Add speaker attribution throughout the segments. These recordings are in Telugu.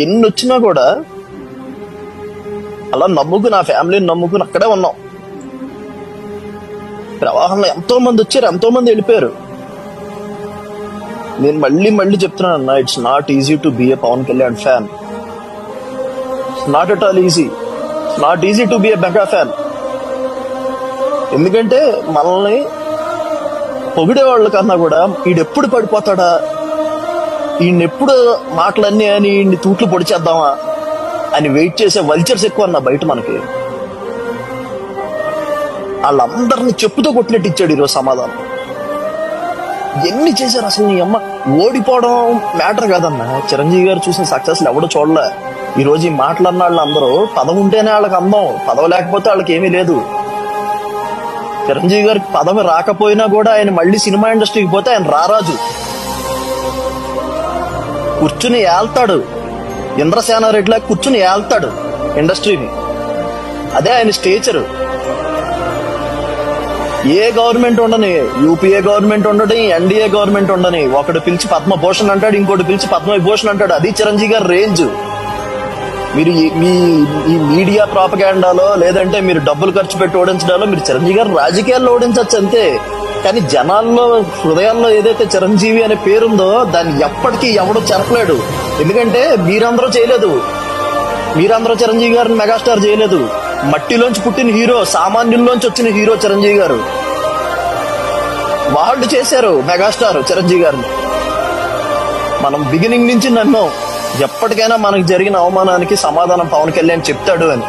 Speaker 1: ఎన్ని వచ్చినా కూడా అలా నమ్ముకుని నా ఫ్యామిలీని నమ్ముకుని అక్కడే ఉన్నాం. ప్రవాహంలో ఎంతో మంది వచ్చారు, ఎంతో మంది వెళ్ళిపోయారు. నేను మళ్ళీ చెప్తున్నాను అన్న, it's not easy to be a Pawan Kalyan fan. Not at all easy. Not easy to be a mega fan. ఎందుకంటే మనల్ని పొగిడే వాళ్ళ కన్నా కూడా ఈడెప్పుడు పడిపోతాడా, ఈయనెప్పుడు మాటలన్నీ అని ఈయన్ని తూట్లు పొడిచేద్దామా అని వెయిట్ చేసే వల్చర్స్ ఎక్కువ అన్న బయట మనకి. వాళ్ళందరినీ చెప్పుతో కొట్టినట్టు ఇచ్చాడు ఈరోజు సమాధానం. ఎన్ని చేశారు అసలు. నీ అమ్మ ఓడిపోవడం మ్యాటర్ కాదన్న. చిరంజీవి గారు చూసిన సక్సెస్ ఎవడో చూడలే. ఈ రోజు ఈ మాట్లాడిన వాళ్ళు అందరూ పదవి ఉంటేనే వాళ్ళకి అందం, పదవి లేకపోతే వాళ్ళకి ఏమీ లేదు. చిరంజీవి గారికి పదవి రాకపోయినా కూడా ఆయన మళ్ళీ సినిమా ఇండస్ట్రీకి పోతే ఆయన రారాజు, కూర్చుని ఏళ్తాడు. ఇంద్రసేనారెడ్డిలా కూర్చుని ఏళ్తాడు ఇండస్ట్రీని. అదే ఆయన స్టేచరు. ఏ గవర్నమెంట్ ఉండని, యూపీఏ గవర్నమెంట్ ఉండని, ఎన్డీఏ గవర్నమెంట్ ఉండని, ఒకడు పిలిచి పద్మభూషణ్ అంటాడు, ఇంకోటి పిలిచి పద్మవిభూషణ్ అంటాడు. అది చిరంజీవి గారి రేంజ్. మీరు ఈ మీడియా ప్రాపగాండాలో లేదంటే మీరు డబ్బులు ఖర్చు పెట్టి ఓడించడాలో మీరు చిరంజీవి గారు రాజకీయాల్లో ఓడించవచ్చు అంతే. కానీ జనాల్లో హృదయాల్లో ఏదైతే చిరంజీవి అనే పేరుందో దాన్ని ఎప్పటికీ ఎవడో చెరపలేడు. ఎందుకంటే మీరందరూ చేయలేదు. మీరందరూ చిరంజీవి గారిని మెగాస్టార్ చేయలేదు. మట్టిలోంచి పుట్టిన హీరో, సామాన్యుల్లోంచి వచ్చిన హీరో చిరంజీవి గారు. వాళ్ళు చేశారు మెగాస్టార్ చిరంజీవి గారిని. మనం బిగినింగ్ నుంచి నన్ను ఎప్పటికైనా మనకు జరిగిన అవమానానికి సమాధానం పవన్ కళ్యాణ్ చెప్తాడు అని.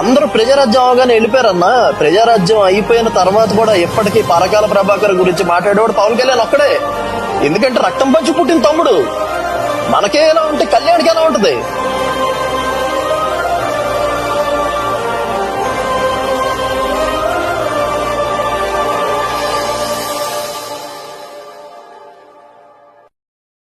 Speaker 1: అందరూ ప్రజారాజ్యం అవగానే వెళ్ళిపోయారన్నా. ప్రజారాజ్యం అయిపోయిన తర్వాత కూడా ఎప్పటికీ పరకాల ప్రభాకర్ గురించి మాట్లాడేవాడు పవన్ కళ్యాణ్ ఒక్కడే. ఎందుకంటే రక్తం పంచి పుట్టిన తమ్ముడు. మనకే ఎలా ఉంటే కళ్యాణ్కి ఎలా ఉంటది?